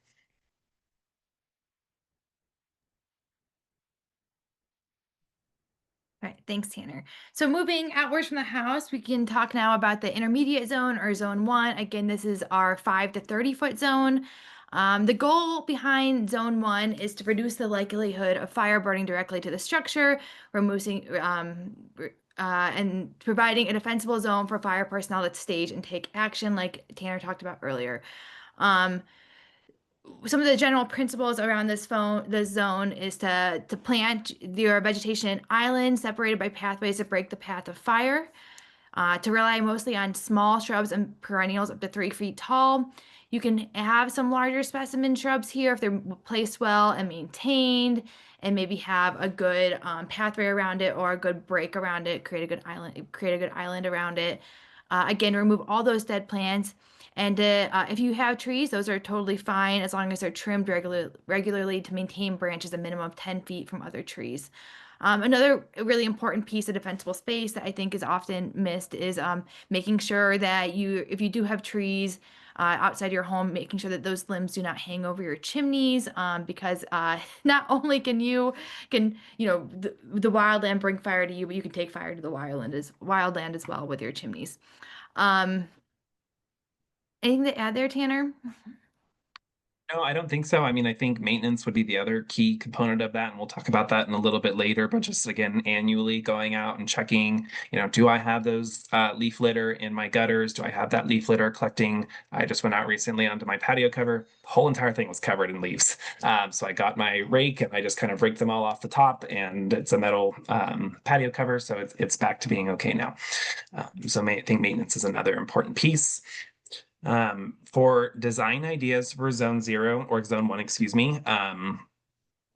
[SPEAKER 4] All right, thanks, Tanner. So moving outwards from the house, we can talk now about the intermediate zone or zone 1. Again, this is our 5 to 30 foot zone. The goal behind zone 1 is to reduce the likelihood of fire burning directly to the structure, removing and providing a defensible zone for fire personnel to stage and take action, like Tanner talked about earlier. Some of the general principles around this zone is to plant your vegetation in islands separated by pathways that break the path of fire, to rely mostly on small shrubs and perennials up to 3 feet tall. You can have some larger specimen shrubs here if they're placed well and maintained, and maybe have a good pathway around it or a good break around it, create a good island around it. Again, remove all those dead plants. And if you have trees, those are totally fine as long as they're trimmed regularly to maintain branches a minimum of 10 feet from other trees. Another really important piece of defensible space that I think is often missed is making sure that if you do have trees, outside your home, making sure that those limbs do not hang over your chimneys, because not only can the wildland bring fire to you, but you can take fire to the wildland as well with your chimneys. Anything to add there, Tanner?
[SPEAKER 5] No, I don't think so. I mean, I think maintenance would be the other key component of that, and we'll talk about that in a little bit later. But just again, annually going out and checking, do I have those leaf litter in my gutters? Do I have that leaf litter collecting? I just went out recently onto my patio cover. The whole entire thing was covered in leaves. So I got my rake and I just kind of raked them all off the top, and it's a metal patio cover, so it's back to being okay now. So I think maintenance is another important piece. For design ideas for zone 0 or zone 1, excuse me,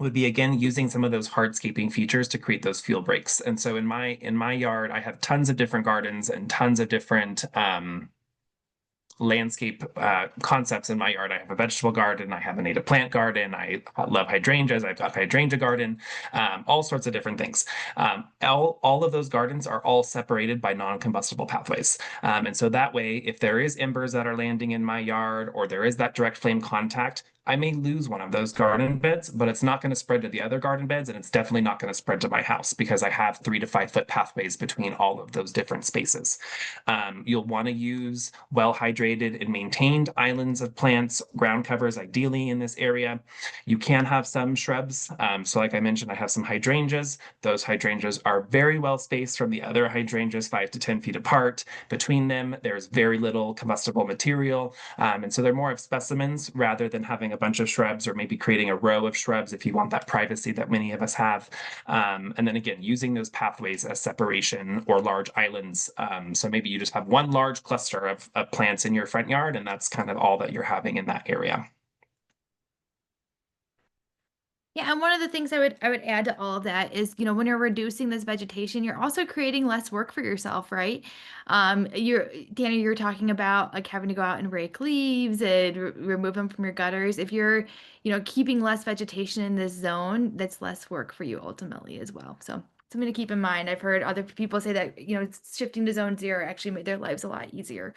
[SPEAKER 5] would be again using some of those hardscaping features to create those fuel breaks. And so in my yard, I have tons of different gardens and tons of different landscape concepts in my yard. I have a vegetable garden, I have a native plant garden, I love hydrangeas, I've got a hydrangea garden, all sorts of different things. All of those gardens are all separated by non-combustible pathways. And so that way, if there is embers that are landing in my yard, or there is that direct flame contact, I may lose one of those garden beds, but it's not going to spread to the other garden beds, and it's definitely not going to spread to my house because I have 3 to 5 foot pathways between all of those different spaces. You'll want to use well-hydrated and maintained islands of plants, ground covers ideally in this area. You can have some shrubs. So like I mentioned, I have some hydrangeas. Those hydrangeas are very well spaced from the other hydrangeas, 5 to 10 feet apart. Between them, there's very little combustible material. And so they're more of specimens rather than having a bunch of shrubs, or maybe creating a row of shrubs if you want that privacy that many of us have. And then again, using those pathways as separation or large islands. So maybe you just have one large cluster of plants in your front yard, and that's kind of all that you're having in that area.
[SPEAKER 4] Yeah, and one of the things I would add to all of that is, when you're reducing this vegetation, you're also creating less work for yourself, right? Danny, you're talking about like having to go out and rake leaves and remove them from your gutters. If you're, keeping less vegetation in this zone, that's less work for you ultimately as well. So something to keep in mind. I've heard other people say that, shifting to zone 0 actually made their lives a lot easier.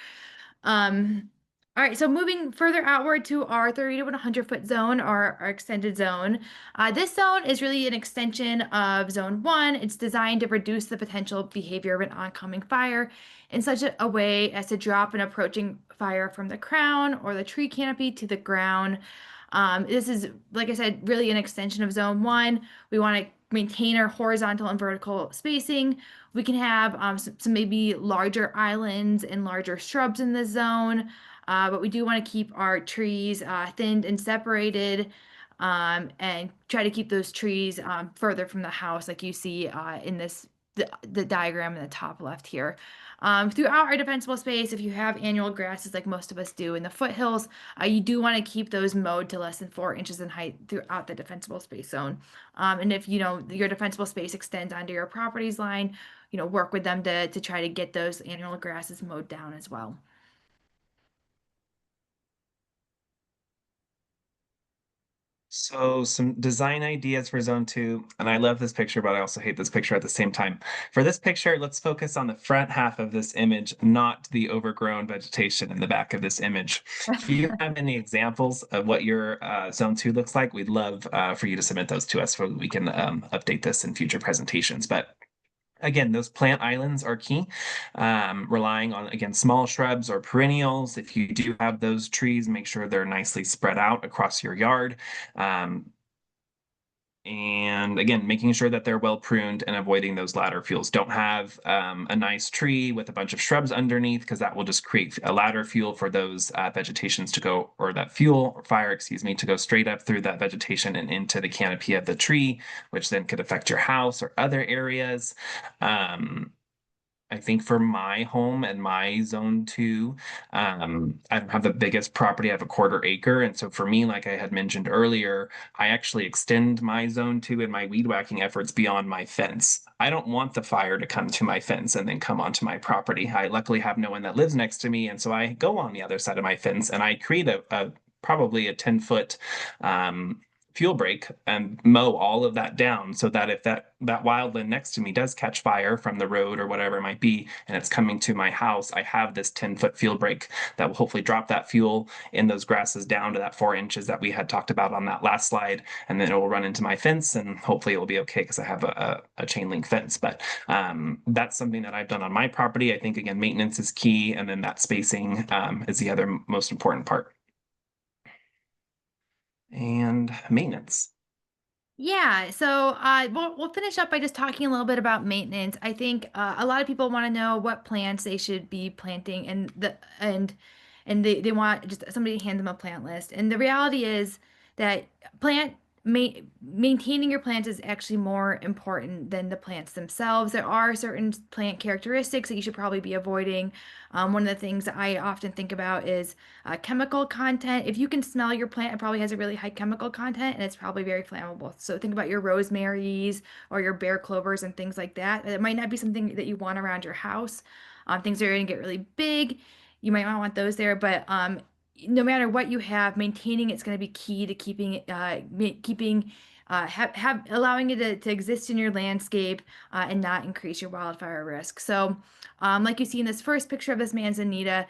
[SPEAKER 4] All right, so moving further outward to our 30 to 100 foot zone, our extended zone. This zone is really an extension of zone 1. It's designed to reduce the potential behavior of an oncoming fire in such a way as to drop an approaching fire from the crown or the tree canopy to the ground. This is, like I said, really an extension of zone 1. We want to maintain our horizontal and vertical spacing. We can have some maybe larger islands and larger shrubs in this zone. But we do want to keep our trees thinned and separated, and try to keep those trees further from the house, like you see in the diagram in the top left here. Throughout our defensible space, if you have annual grasses like most of us do in the foothills, you do want to keep those mowed to less than 4 inches in height throughout the defensible space zone. And if your defensible space extends onto your property's line, work with them to try to get those annual grasses mowed down as well.
[SPEAKER 5] So some design ideas for zone 2, and I love this picture, but I also hate this picture at the same time. For this picture, let's focus on the front half of this image, not the overgrown vegetation in the back of this image. If you have any examples of what your zone 2 looks like, we'd love for you to submit those to us so we can update this in future presentations. But again, those plant islands are key, relying on, again, small shrubs or perennials. If you do have those trees, make sure they're nicely spread out across your yard. And again, making sure that they're well pruned and avoiding those ladder fuels. Don't have a nice tree with a bunch of shrubs underneath, because that will just create a ladder fuel for those vegetations to go, or that fuel or fire, excuse me, to go straight up through that vegetation and into the canopy of the tree, which then could affect your house or other areas. I think for my home and my zone 2, I don't have the biggest property. I have a 1/4 acre. And so for me, like I had mentioned earlier, I actually extend my zone 2 and my weed whacking efforts beyond my fence. I don't want the fire to come to my fence and then come onto my property. I luckily have no one that lives next to me. And so I go on the other side of my fence and I create probably a 10-foot fuel break and mow all of that down so that if that wildland next to me does catch fire from the road or whatever it might be, and it's coming to my house, I have this 10-foot fuel break that will hopefully drop that fuel in those grasses down to that 4 inches that we had talked about on that last slide. And then it will run into my fence, and hopefully it will be okay because I have a chain link fence. But that's something that I've done on my property. I think, again, maintenance is key, and then that spacing is the other most important part. And maintenance.
[SPEAKER 4] Yeah, so we'll finish up by just talking a little bit about maintenance. I think a lot of people want to know what plants they should be planting, and they want just somebody to hand them a plant list. And the reality is that maintaining your plants is actually more important than the plants themselves. There are certain plant characteristics that you should probably be avoiding. One of the things that I often think about is chemical content. If you can smell your plant, it probably has a really high chemical content, and it's probably very flammable. So think about your rosemaries or your bear clovers and things like that. It might not be something that you want around your house. Things that are going to get really big, you might not want those there, but no matter what you have, maintaining it's going to be key to keeping allowing it to exist in your landscape and not increase your wildfire risk. So like you see in this first picture of this manzanita,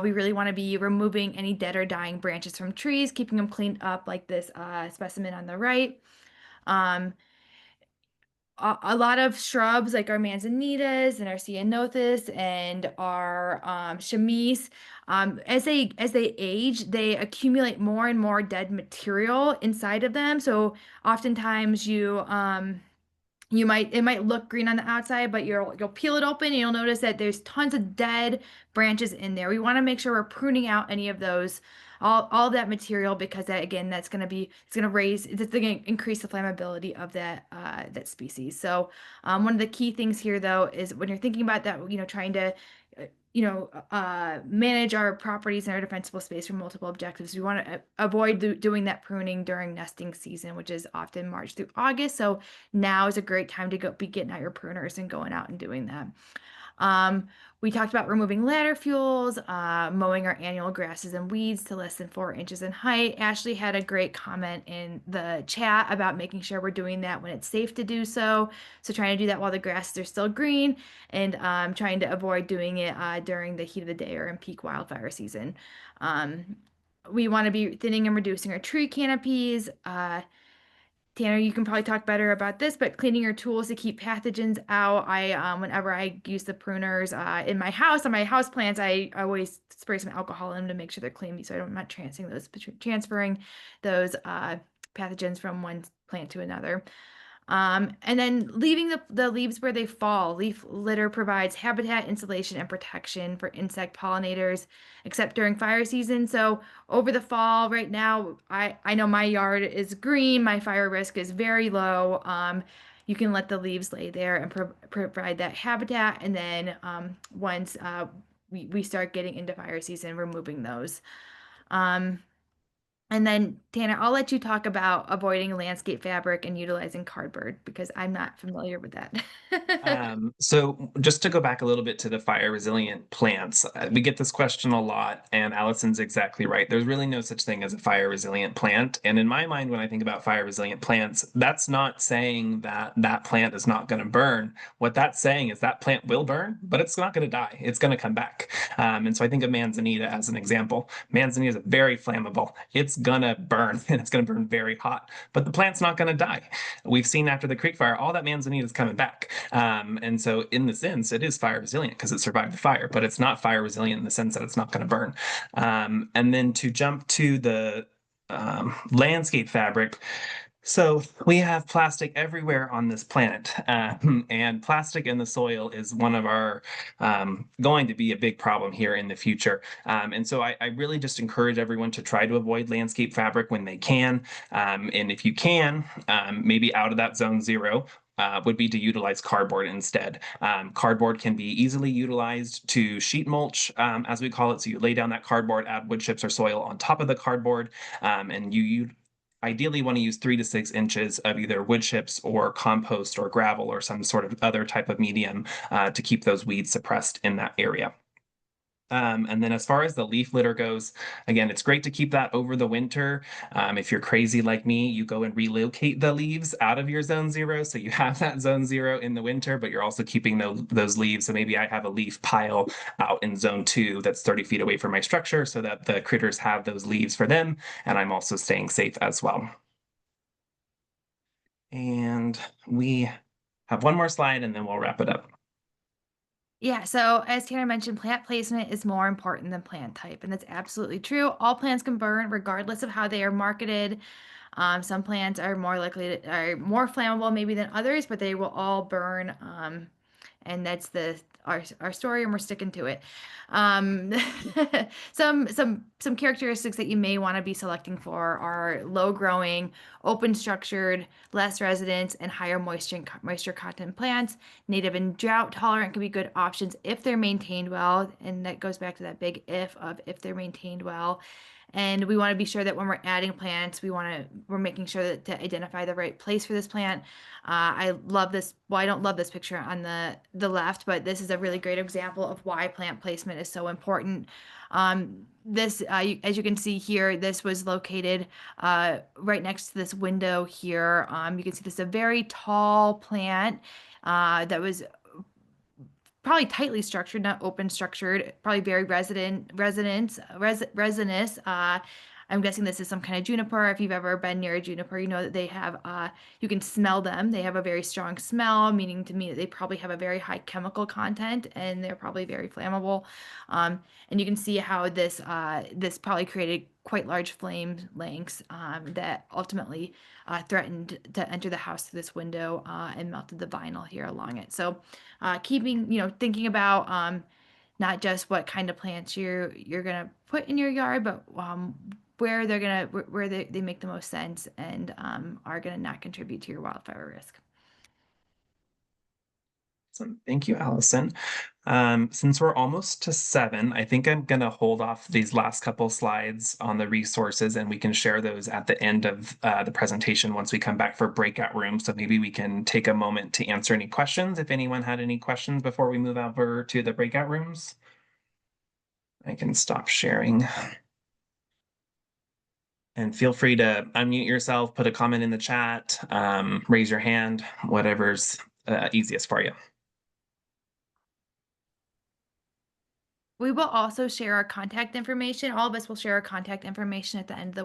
[SPEAKER 4] we really want to be removing any dead or dying branches from trees, keeping them cleaned up like this specimen on the right. A lot of shrubs like our manzanitas and our ceanothus and our chamise, as they age, they accumulate more and more dead material inside of them. So oftentimes it might look green on the outside, but you'll peel it open and you'll notice that there's tons of dead branches in there. We want to make sure we're pruning out any of those, all that material, because that, again, it's going to increase the flammability of that species. So one of the key things here, though, is when you're thinking about that, trying to manage our properties and our defensible space for multiple objectives, we want to avoid doing that pruning during nesting season, which is often March through August. So now is a great time to be getting out your pruners and going out and doing that. We talked about removing ladder fuels, mowing our annual grasses and weeds to less than 4 inches in height. Ashley had a great comment in the chat about making sure we're doing that when it's safe to do so. So trying to do that while the grasses are still green, and trying to avoid doing it during the heat of the day or in peak wildfire season. We want to be thinning and reducing our tree canopies. Tanner, you can probably talk better about this, but cleaning your tools to keep pathogens out. Whenever I use the pruners in my house, on my house plants, I always spray some alcohol in them to make sure they're clean, so I'm not transferring those pathogens from one plant to another. And then leaving the leaves where they fall. Leaf litter provides habitat, insulation, and protection for insect pollinators, except during fire season. So over the fall, right now, I know my yard is green. My fire risk is very low. You can let the leaves lay there and provide that habitat. And then once we start getting into fire season, removing those. And then, Tanner, I'll let you talk about avoiding landscape fabric and utilizing cardboard, because I'm not familiar with that.
[SPEAKER 5] So just to go back a little bit to the fire resilient plants, we get this question a lot, and Allison's exactly right. There's really no such thing as a fire resilient plant. And in my mind, when I think about fire resilient plants, that's not saying that that plant is not going to burn. What that's saying is that plant will burn, but it's not going to die. It's going to come back. And so I think of manzanita as an example. Manzanita is very flammable. It's gonna burn, and it's gonna burn very hot, but the plant's not gonna die. We've seen after the creek fire, all that manzanita is coming back. And so in the sense, it is fire resilient because it survived the fire, but it's not fire resilient in the sense that it's not gonna burn. And then to jump to the landscape fabric, so we have plastic everywhere on this planet, and plastic in the soil is one of our going to be a big problem here in the future. And so I really just encourage everyone to try to avoid landscape fabric when they can. And if you can, maybe out of that zone 0, would be to utilize cardboard instead. Cardboard can be easily utilized to sheet mulch, as we call it. So you lay down that cardboard, add wood chips or soil on top of the cardboard, and you ideally want to use 3 to 6 inches of either wood chips or compost or gravel or some sort of other type of medium to keep those weeds suppressed in that area. And then as far as the leaf litter goes, again, it's great to keep that over the winter. If you're crazy like me, you go and relocate the leaves out of your zone 0. So you have that zone 0 in the winter, but you're also keeping those leaves. So maybe I have a leaf pile out in zone 2 that's 30 feet away from my structure so that the critters have those leaves for them. And I'm also staying safe as well. And we have one more slide and then we'll wrap it up.
[SPEAKER 4] Yeah, so as Tanner mentioned, plant placement is more important than plant type, and that's absolutely true. All plants can burn regardless of how they are marketed. Some plants are more more flammable maybe than others, but they will all burn. And that's our story, and we're sticking to it. Some characteristics that you may want to be selecting for are low growing, open structured, less residence, and higher moisture content plants. Native and drought tolerant can be good options if they're maintained well, and that goes back to that big if they're maintained well. And we want to be sure that when we're adding plants, we're making sure that to identify the right place for this plant. I love this. Well, I don't love this picture on the left, but this is a really great example of why plant placement is so important. As you can see here, this was located right next to this window here. You can see this is a very tall plant that was probably tightly structured, not open structured, probably very resinous. I'm guessing this is some kind of juniper. If you've ever been near a juniper, you know that they have, you can smell them. They have a very strong smell, meaning to me that they probably have a very high chemical content and they're probably very flammable. And you can see how this probably created quite large flame lengths that ultimately threatened to enter the house through this window and melted the vinyl here along it. So thinking about not just what kind of plants you're gonna put in your yard, but where they make the most sense and are gonna not contribute to your wildfire risk.
[SPEAKER 5] So thank you, Allison. Since we're almost to 7, I think I'm gonna hold off these last couple slides on the resources, and we can share those at the end of the presentation once we come back for breakout rooms. So maybe we can take a moment to answer any questions if anyone had any questions before we move over to the breakout rooms. I can stop sharing. And feel free to unmute yourself, put a comment in the chat, raise your hand, whatever's easiest for you.
[SPEAKER 4] We will also share our contact information. All of us will share our contact information at the end of the